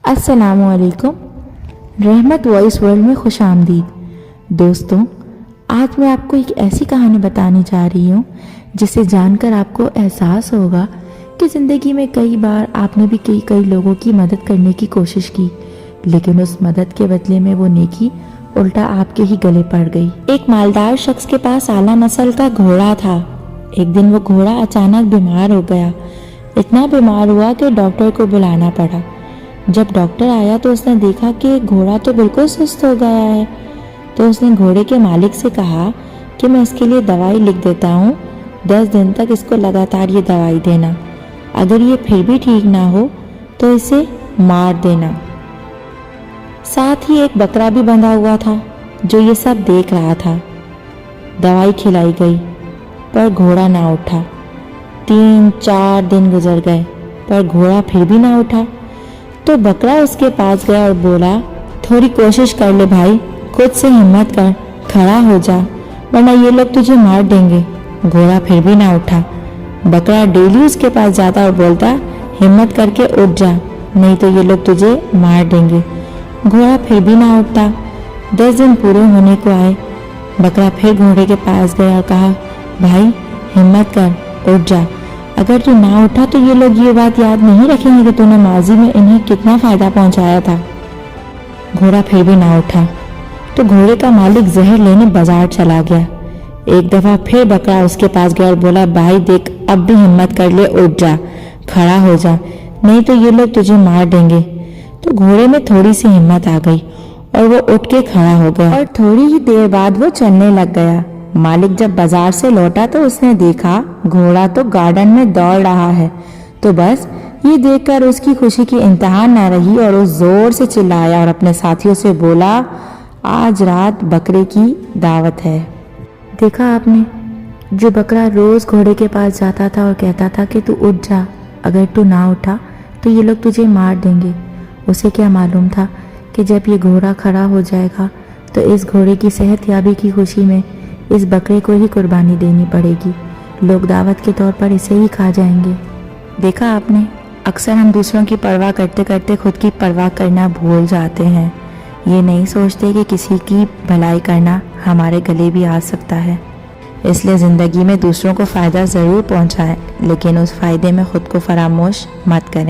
अस्सलाम वालेकुम। रहमत वॉइस वर्ल्ड में खुश आमदीद। दोस्तों, आज मैं आपको एक ऐसी कहानी बताने जा रही हूँ जिसे जानकर आपको एहसास होगा कि ज़िंदगी में कई बार आपने भी कई लोगों की मदद करने की कोशिश की, लेकिन उस मदद के बदले में वो नेकी उल्टा आपके ही गले पड़ गई। एक मालदार शख्स के पास आला नस्ल का घोड़ा था। एक दिन वो घोड़ा अचानक बीमार हो गया। इतना बीमार हुआ कि डॉक्टर को बुलाना पड़ा। जब डॉक्टर आया तो उसने देखा कि घोड़ा तो बिल्कुल सुस्त हो गया है। तो उसने घोड़े के मालिक से कहा कि मैं इसके लिए दवाई लिख देता हूँ, 10 दिन तक इसको लगातार ये दवाई देना। अगर ये फिर भी ठीक ना हो तो इसे मार देना। साथ ही एक बकरा भी बंधा हुआ था जो ये सब देख रहा था। दवाई खिलाई गई पर घोड़ा ना उठा। 3-4 दिन गुजर गए पर घोड़ा फिर भी ना उठा। तो बकरा उसके पास गया और बोला, थोड़ी कोशिश कर ले भाई, खुद से हिम्मत कर, खड़ा हो जा, वरना ये लोग तुझे मार देंगे। घोड़ा फिर भी ना उठा। बकरा डेली उसके पास जाता और बोलता, हिम्मत करके उठ जा, नहीं तो ये लोग तुझे मार देंगे। घोड़ा फिर भी ना उठता। 10 दिन पूरे होने को आए। बकरा फिर घोड़े के पास गया और कहा, भाई हिम्मत कर, उठ जा, अगर तू ना उठा तो ये लोग ये बात याद नहीं रखेंगे कि तूने माजी में इन्हें कितना फायदा पहुंचाया था। घोड़ा फिर भी ना उठा। तो घोड़े का मालिक जहर लेने बाजार चला गया। एक दफा फिर बकरा उसके पास गया और बोला, भाई देख, अब भी हिम्मत कर ले, उठ जा, खड़ा हो जा, नहीं तो ये लोग तुझे मार देंगे। तो घोड़े में थोड़ी सी हिम्मत आ गई और वो उठ के खड़ा हो गया और थोड़ी ही देर बाद वो चलने लग गया। मालिक जब बाजार से लौटा तो उसने देखा घोड़ा तो गार्डन में दौड़ रहा है। तो बस ये देखकर उसकी खुशी की इंतहा न रही और वो जोर से चिल्लाया और अपने साथियों से बोला, आज रात बकरे की दावत है। देखा आपने, जो बकरा रोज घोड़े के पास जाता था और कहता था कि तू उठ जा, अगर तू ना उठा तो ये लोग तुझे मार देंगे, उसे क्या मालूम था कि जब ये घोड़ा खड़ा हो जाएगा तो इस घोड़े की सेहतयाबी की खुशी में इस बकरे को ही कुर्बानी देनी पड़ेगी। लोग दावत के तौर पर इसे ही खा जाएंगे। देखा आपने, अक्सर हम दूसरों की परवाह करते करते खुद की परवाह करना भूल जाते हैं। ये नहीं सोचते कि किसी की भलाई करना हमारे गले भी आ सकता है। इसलिए ज़िंदगी में दूसरों को फ़ायदा ज़रूर पहुंचाएं, लेकिन उस फ़ायदे में खुद को फरामोश मत करें।